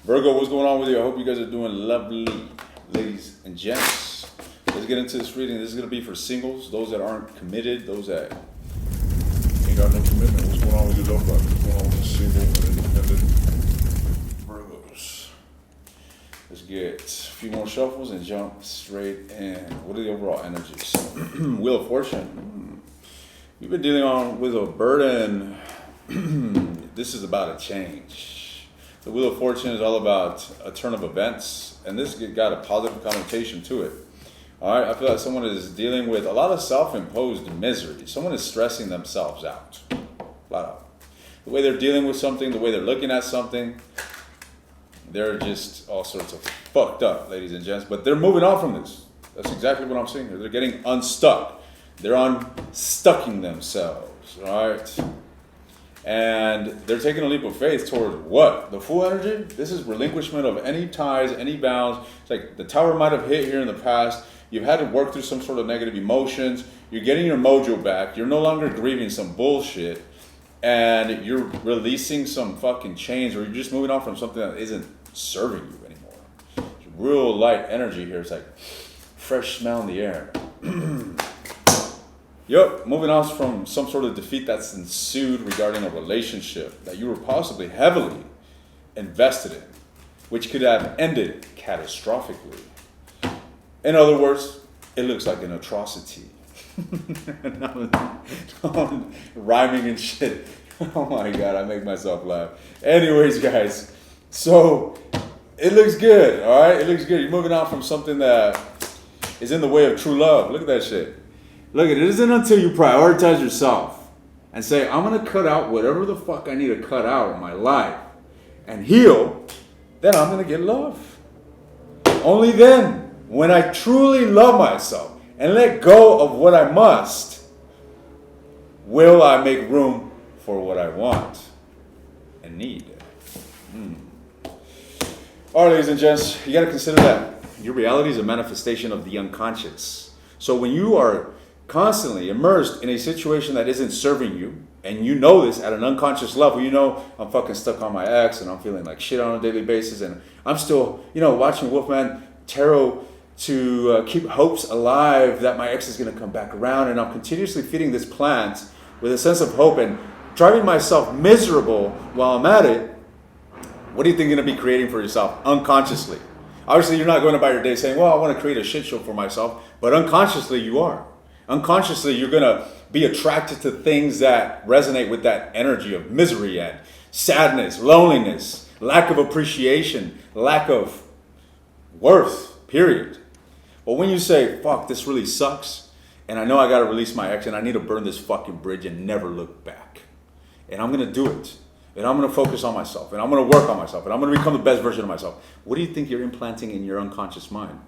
Virgo, what's going on with you? I hope you guys are doing lovely, ladies and gents. Let's get into this reading. This is going to be for singles, those that aren't committed, those that ain't got no commitment. What's going on with your love life? What's going on with the single and independent Virgos? Let's get a few more shuffles and jump straight in. What are the overall energies? Wheel of Fortune. We've been dealing with a burden. This is about a change. The Wheel of Fortune is all about a turn of events, and this got a positive connotation to it. All right, I feel like someone is dealing with a lot of self-imposed misery. Someone is stressing themselves out, flat out. The way they're dealing with something, the way they're looking at something, they're just all sorts of fucked up, ladies and gents. But they're moving on from this. That's exactly what I'm seeing here. They're getting unstuck. They're unstucking themselves, all right? And they're taking a leap of faith toward what? The Fool energy? This is relinquishment of any ties, any bounds. It's like the tower might have hit here in the past. You've had to work through some sort of negative emotions. You're getting your mojo back. You're no longer grieving some bullshit. And you're releasing some fucking chains, or you're just moving on from something that isn't serving you anymore. It's real light energy here. It's like fresh smell in the air. Yep, moving on from some sort of defeat that's ensued regarding a relationship that you were possibly heavily invested in, which could have ended catastrophically. In other words, it looks like an atrocity. I'm rhyming and shit. Oh my God, I make myself laugh. Anyways, guys, so it looks good, all right? It looks good. You're moving on from something that is in the way of true love. Look at that shit. Look, it isn't until you prioritize yourself and say, I'm going to cut out whatever the fuck I need to cut out in my life and heal, then I'm going to get love. Only then, when I truly love myself and let go of what I must, will I make room for what I want and need. All right, ladies and gents, you got to consider that your reality is a manifestation of the unconscious. So when you are constantly immersed in a situation that isn't serving you, and you know this at an unconscious level, you know, I'm fucking stuck on my ex and I'm feeling like shit on a daily basis, and I'm still, watching Wolfman Tarot to keep hopes alive that my ex is going to come back around, and I'm continuously feeding this plant with a sense of hope and driving myself miserable while I'm at it. What do you think you're going to be creating for yourself unconsciously? Obviously, you're not going about your day saying, well, I want to create a shit show for myself, but unconsciously you are. Unconsciously, you're going to be attracted to things that resonate with that energy of misery and sadness, loneliness, lack of appreciation, lack of worth, period. But when you say, fuck, this really sucks, and I know I got to release my ex, and I need to burn this fucking bridge and never look back, and I'm going to do it, and I'm going to focus on myself, and I'm going to work on myself, and I'm going to become the best version of myself. What do you think you're implanting in your unconscious mind?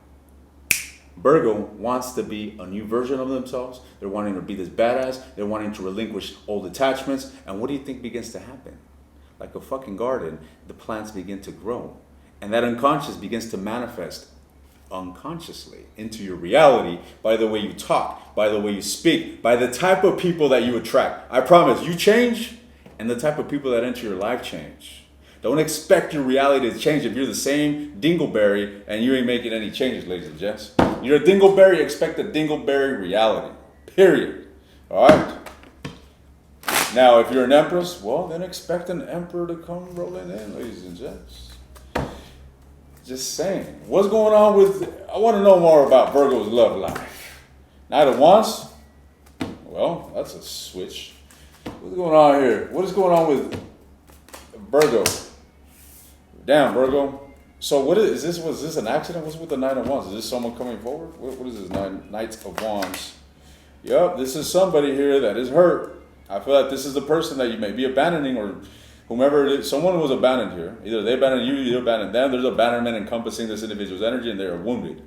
Virgo wants to be a new version of themselves. They're wanting to be this badass. They're wanting to relinquish old attachments. And what do you think begins to happen? Like a fucking garden, the plants begin to grow. And that unconscious begins to manifest unconsciously into your reality by the way you talk, by the way you speak, by the type of people that you attract. I promise, you change, and the type of people that enter your life change. Don't expect your reality to change if you're the same dingleberry and you ain't making any changes, ladies and gents. You're a dingleberry, expect a dingleberry reality. Period. All right? Now, if you're an empress, well, then expect an emperor to come rolling in, ladies and gents. Just saying. What's going on with... I want to know more about Virgo's love life. Knight of Wands? Well, that's a switch. What's going on here? What is going on with Virgo? Damn, Virgo. So what is this? Was this an accident? What's with the Knight of Wands? Is this someone coming forward? What is this? Knight of Wands. Yep, this is somebody here that is hurt. I feel like this is the person that you may be abandoning, or whomever it is. Someone was abandoned here. Either they abandoned you, you abandoned them. There's abandonment encompassing this individual's energy, and they are wounded.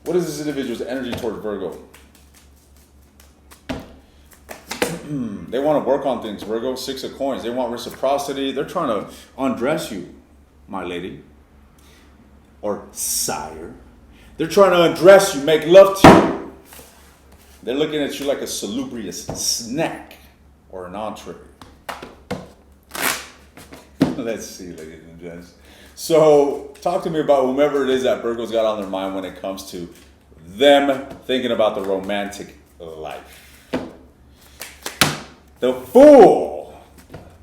What is this individual's energy toward Virgo? They want to work on things, Virgo. 6 of Coins. They want reciprocity. They're trying to undress you, my lady. Or sire. They're trying to undress you, make love to you. They're looking at you like a salubrious snack or an entree. Let's see, ladies and gents. So talk to me about whomever it is that Virgo's got on their mind when it comes to them thinking about the romantic life. The Fool,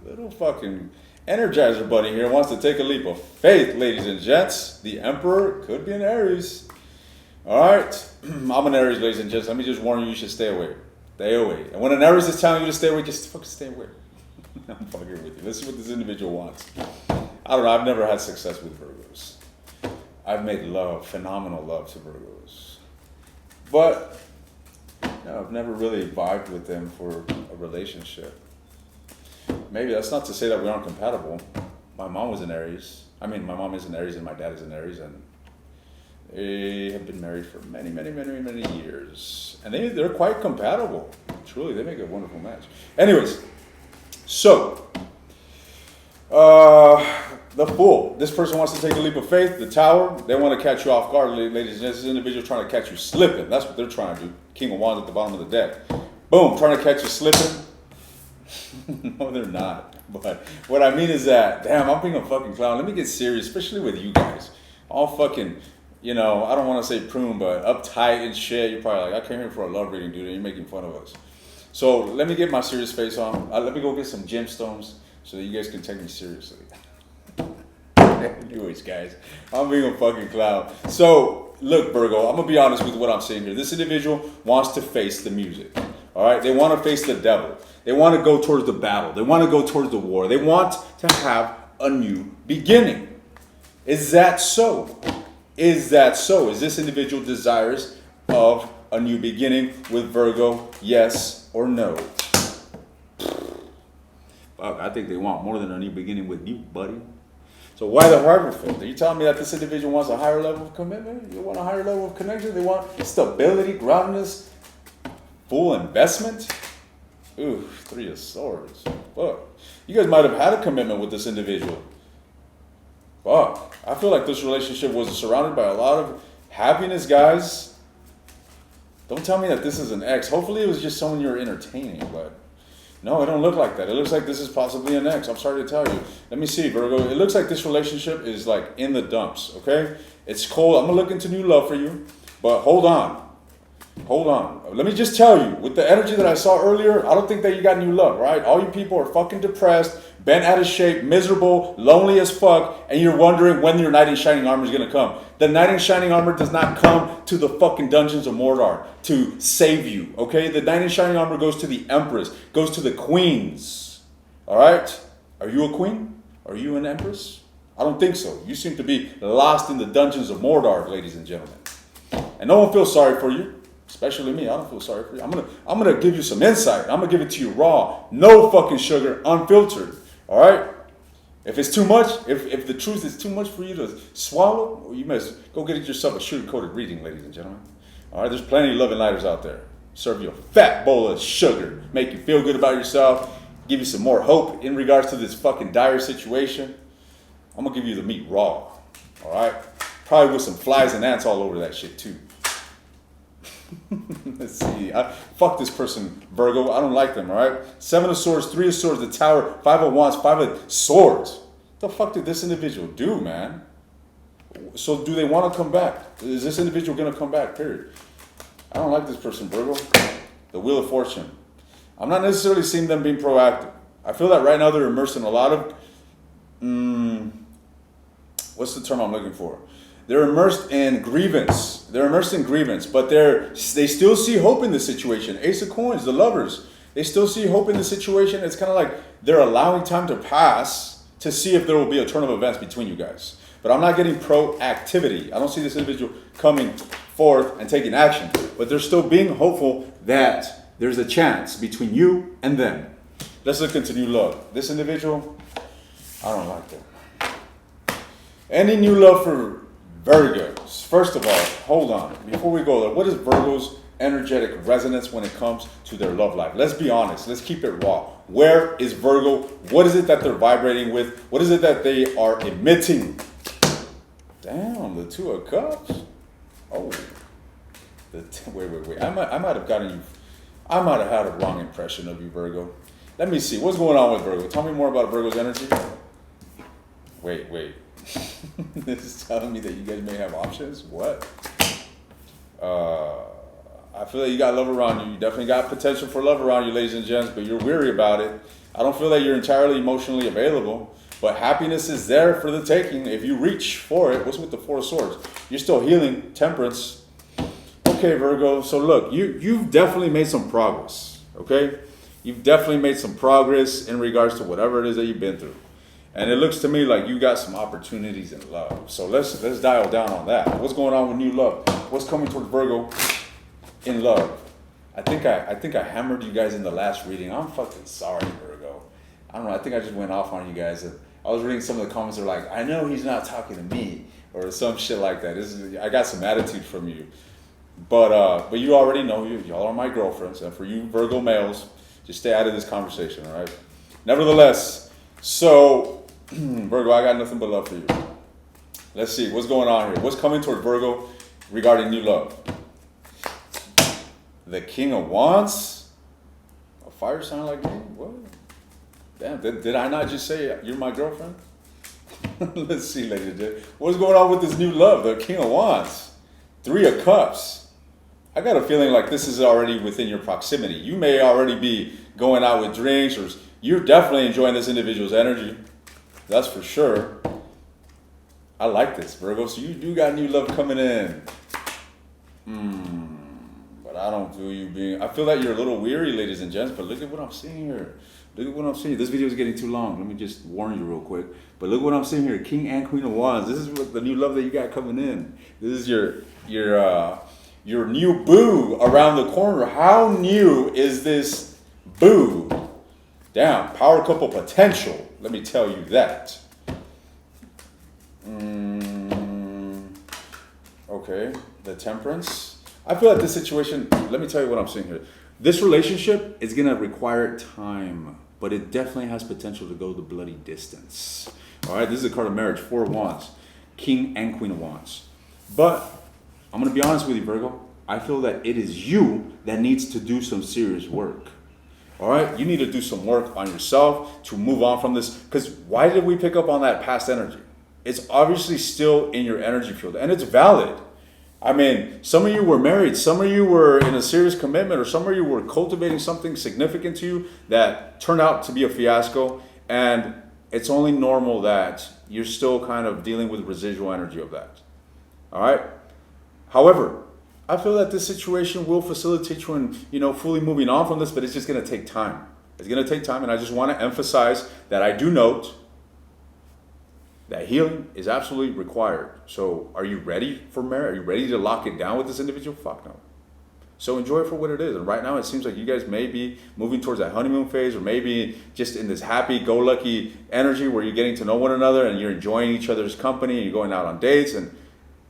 little fucking Energizer Bunny here, wants to take a leap of faith, ladies and gents. The Emperor could be an Aries. All right, I'm an Aries, ladies and gents. Let me just warn you, you should stay away. Stay away. And when an Aries is telling you to stay away, just fucking stay away. I'm fucking with you. Let's see what this individual wants. I don't know. I've never had success with Virgos. I've made love, phenomenal love to Virgos. But I've never really vibed with them for a relationship. Maybe that's not to say that we aren't compatible. My mom was an Aries. I mean, my mom is an Aries and my dad is an Aries. And they have been married for many, many, many, many years. And they're quite compatible. Truly, they make a wonderful match. Anyways, so, the Fool. This person wants to take a leap of faith. The Tower, they want to catch you off guard, ladies and gents. This individual trying to catch you slipping. That's what they're trying to do. King of Wands at the bottom of the deck. Boom, trying to catch you slipping. No, they're not. But what I mean is that, damn, I'm being a fucking clown. Let me get serious, especially with you guys. All fucking, I don't want to say prune, but uptight and shit. You're probably like, I came here for a love reading, dude, and you're making fun of us. So let me get my serious face on. Let me go get some gemstones so that you guys can take me seriously. Anyways, guys, I'm being a fucking clown. So, look, Virgo, I'm going to be honest with what I'm saying here. This individual wants to face the music. All right? They want to face the devil. They want to go towards the battle. They want to go towards the war. They want to have a new beginning. Is that so? Is that so? Is this individual desirous of a new beginning with Virgo? Yes or no? Fuck, I think they want more than a new beginning with you, buddy. So why the Hierophant? Are you telling me that this individual wants a higher level of commitment? You want a higher level of connection? They want stability, groundedness, full investment? Ooh, 3 of Swords. Fuck. You guys might have had a commitment with this individual. Fuck. I feel like this relationship was surrounded by a lot of happiness, guys. Don't tell me that this is an ex. Hopefully it was just someone you were entertaining, but no, it don't look like that. It looks like this is possibly an ex. I'm sorry to tell you. Let me see, Virgo. It looks like this relationship is like in the dumps, okay? It's cold. I'm going to look into new love for you, but hold on. Hold on. Let me just tell you, with the energy that I saw earlier, I don't think that you got new love, right? All you people are fucking depressed, bent out of shape, miserable, lonely as fuck, and you're wondering when your knight in shining armor is going to come. The knight in shining armor does not come to the fucking dungeons of Mordor to save you, okay? The knight in shining armor goes to the empress, goes to the queens, all right? Are you a queen? Are you an empress? I don't think so. You seem to be lost in the dungeons of Mordor, ladies and gentlemen. And no one feels sorry for you. Especially me, I don't feel sorry for you. I'm gonna give you some insight. I'm gonna give it to you raw, no fucking sugar, unfiltered. All right. If it's too much, if the truth is too much for you to swallow, you must go get yourself a sugar-coated reading, ladies and gentlemen. All right. There's plenty of loving lighters out there. Serve you a fat bowl of sugar, make you feel good about yourself, give you some more hope in regards to this fucking dire situation. I'm gonna give you the meat raw. All right. Probably with some flies and ants all over that shit too. Let's see. Fuck this person, Virgo. I don't like them, all right? 7 of Swords, 3 of Swords, the Tower, 5 of Wands, 5 of Swords. What the fuck did this individual do, man? So do they want to come back? Is this individual going to come back, period? I don't like this person, Virgo. The Wheel of Fortune. I'm not necessarily seeing them being proactive. I feel that right now they're immersed in a lot of... what's the term I'm looking for? They're immersed in grievance. They're immersed in grievance, but they still see hope in the situation. Ace of Coins, the lovers. They still see hope in the situation. It's kind of like they're allowing time to pass to see if there will be a turn of events between you guys. But I'm not getting proactivity. I don't see this individual coming forth and taking action. But they're still being hopeful that there's a chance between you and them. Let's look into new love. This individual, I don't like them. Any new love for Virgos? First of all, hold on. Before we go there, what is Virgo's energetic resonance when it comes to their love life? Let's be honest. Let's keep it raw. Where is Virgo? What is it that they're vibrating with? What is it that they are emitting? Damn, the 2 of Cups. Oh, wait. I might have gotten you. I might have had a wrong impression of you, Virgo. Let me see. What's going on with Virgo? Tell me more about Virgo's energy. Wait. This is telling me that you guys may have options. What? I feel that you got love around you. You definitely got potential for love around you, ladies and gents, but you're weary about it. I don't feel that you're entirely emotionally available, but happiness is there for the taking if you reach for it. What's with the Four of Swords? You're still healing, temperance. Okay, Virgo, so look, you've definitely made some progress, okay? You've definitely made some progress in regards to whatever it is that you've been through. And it looks to me like you got some opportunities in love. So let's dial down on that. What's going on with new love? What's coming towards Virgo in love? I think I hammered you guys in the last reading. I'm fucking sorry, Virgo. I don't know. I think I just went off on you guys. I was reading some of the comments that were like, I know he's not talking to me, or some shit like that. I got some attitude from you. But you already know, y'all are my girlfriends. And for you Virgo males, just stay out of this conversation, all right? Nevertheless, so Virgo, I got nothing but love for you. Let's see, what's going on here? What's coming toward Virgo regarding new love? The King of Wands? A fire sign like me? What? Damn, did I not just say you're my girlfriend? Let's see, ladies and gentlemen. What's going on with this new love? The King of Wands. Three of Cups. I got a feeling like this is already within your proximity. You may already be going out with drinks, or you're definitely enjoying this individual's energy. That's for sure. I like this, Virgo. So you do got new love coming in. But I don't feel you being... I feel that you're a little weary, ladies and gents, but look at what I'm seeing here. Look at what I'm seeing. This video is getting too long. Let me just warn you real quick. But look what I'm seeing here. King and Queen of Wands. This is what the new love that you got coming in. This is your new boo around the corner. How new is this boo? Damn, power couple potential. Let me tell you that. Okay, the Temperance. I feel like this situation, let me tell you what I'm seeing here. This relationship is going to require time, but it definitely has potential to go the bloody distance. All right, this is a card of marriage, Four of Wands, King and Queen of Wands. But I'm going to be honest with you, Virgo. I feel that it is you that needs to do some serious work. All right, you need to do some work on yourself to move on from this. Because why did we pick up on that past energy? It's obviously still in your energy field, and it's valid. I mean, some of you were married, some of you were in a serious commitment, or some of you were cultivating something significant to you that turned out to be a fiasco, and it's only normal that you're still kind of dealing with residual energy of that. All right? However, I feel that this situation will facilitate you in, fully moving on from this, but it's just going to take time. It's going to take time, and I just want to emphasize that I do note that healing is absolutely required. So are you ready for marriage? Are you ready to lock it down with this individual? Fuck no. So enjoy it for what it is. And right now it seems like you guys may be moving towards that honeymoon phase, or maybe just in this happy-go-lucky energy where you're getting to know one another and you're enjoying each other's company and you're going out on dates. And,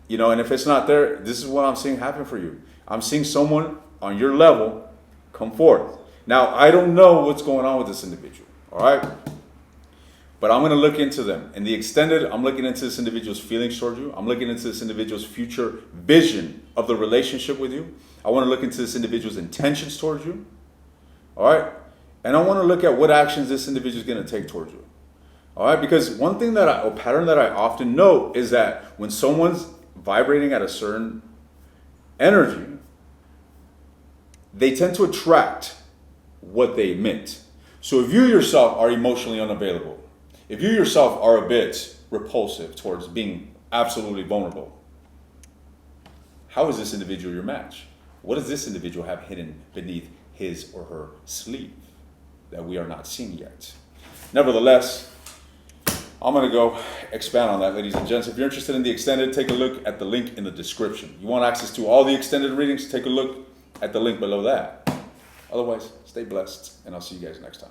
and if it's not there, this is what I'm seeing happen for you. I'm seeing someone on your level come forth. Now, I don't know what's going on with this individual, all right? But I'm going to look into them. In the extended, I'm looking into this individual's feelings toward you. I'm looking into this individual's future vision of the relationship with you. I want to look into this individual's intentions towards you. All right? And I want to look at what actions this individual is going to take towards you. All right? Because one thing a pattern that I often note is that when someone's vibrating at a certain energy, they tend to attract what they emit. So if you yourself are emotionally unavailable, if you yourself are a bit repulsive towards being absolutely vulnerable, how is this individual your match? What does this individual have hidden beneath his or her sleeve that we are not seeing yet? Nevertheless, I'm going to go expand on that, ladies and gents. If you're interested in the extended, take a look at the link in the description. You want access to all the extended readings, take a look at the link below that. Otherwise, stay blessed, and I'll see you guys next time.